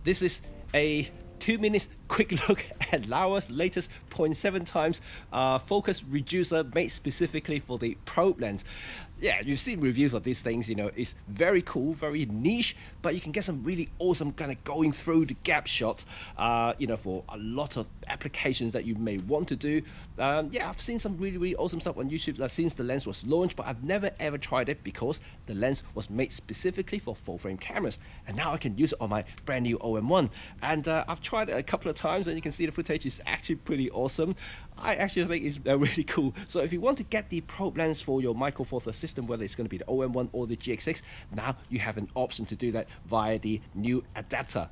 This is a 2 minutes quick look at Laowa's latest 0.7 times focus reducer made specifically for the probe lens. Yeah, you've seen reviews of these things, it's very cool, very niche, but you can get some really awesome kind of going through the gap shots, for a lot of applications that you may want to do. Yeah, I've seen some really awesome stuff on YouTube since the lens was launched, but I've never ever tried it because the lens was made specifically for full frame cameras, and now I can use it on my brand new OM1. And I've tried it a couple of times, and you can see the footage is actually pretty awesome. I actually think it's really cool. So if you want to get the probe lens for your Micro Four Thirds system, whether it's going to be the OM1 or the GX6, now you have an option to do that via the new adapter.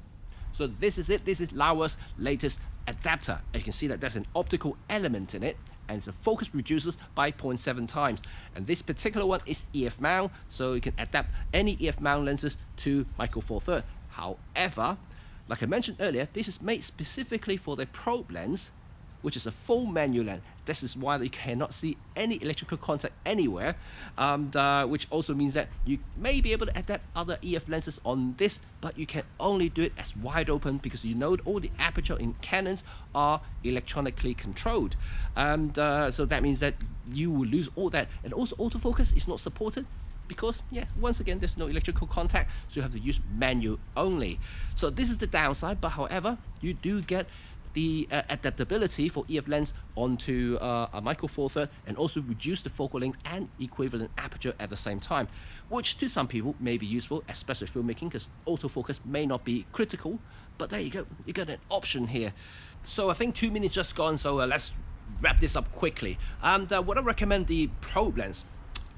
So this is it. This is Laowa's latest adapter. And you can see that there's an optical element in it, and it's a focus reduces by 0.7 times. And this particular one is EF mount, so you can adapt any EF mount lenses to Micro Four Thirds. However, like I mentioned earlier, this is made specifically for the probe lens, which is a full manual lens. This is why you cannot see any electrical contact anywhere, which also means that you may be able to adapt other EF lenses on this, but you can only do it as wide open because all the aperture in Canons are electronically controlled. So that means that you will lose all that. And also autofocus is not supported because, yes, once again, there's no electrical contact, so you have to use manual only. So this is the downside, but however, you do get the adaptability for EF lens onto a Micro Four Thirds, and also reduce the focal length and equivalent aperture at the same time, which to some people may be useful, especially filmmaking, because autofocus may not be critical. But there you go, you got an option here. So I think 2 minutes just gone, so let's wrap this up quickly. And would I recommend the probe lens?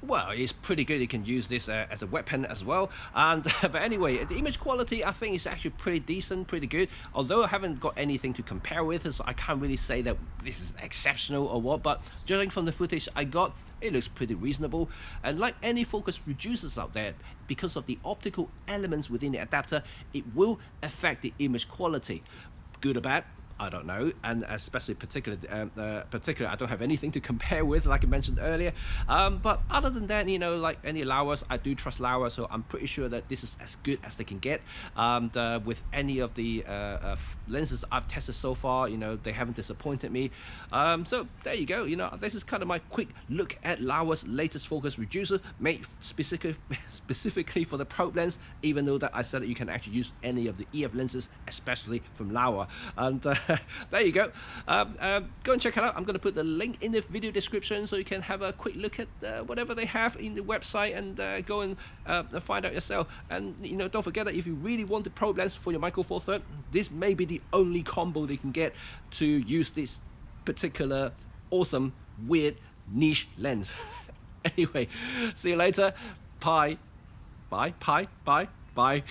Well, it's pretty good. You can use this as a weapon as well. But anyway, the image quality I think is actually pretty decent, pretty good. Although I haven't got anything to compare with, so I can't really say that this is exceptional or what. But judging from the footage I got, it looks pretty reasonable. And like any focus reducers out there, because of the optical elements within the adapter, it will affect the image quality. Good or bad? I don't know, and especially particular, I don't have anything to compare with, like I mentioned earlier. But other than that, like any Laowas, I do trust Laowa, so I'm pretty sure that this is as good as they can get. With any of the lenses I've tested so far, they haven't disappointed me. So there you go. This is kind of my quick look at Laowa's latest focus reducer, made specifically for the probe lens. Even though that I said that you can actually use any of the EF lenses, especially from Laowa. And there you go. Go and check it out. I'm going to put the link in the video description so you can have a quick look at whatever they have in the website, and go and find out yourself. And don't forget that if you really want the probe lens for your Micro Four Thirds, this may be the only combo they can get to use this particular awesome, weird, niche lens. Anyway, see you later. Bye. Bye.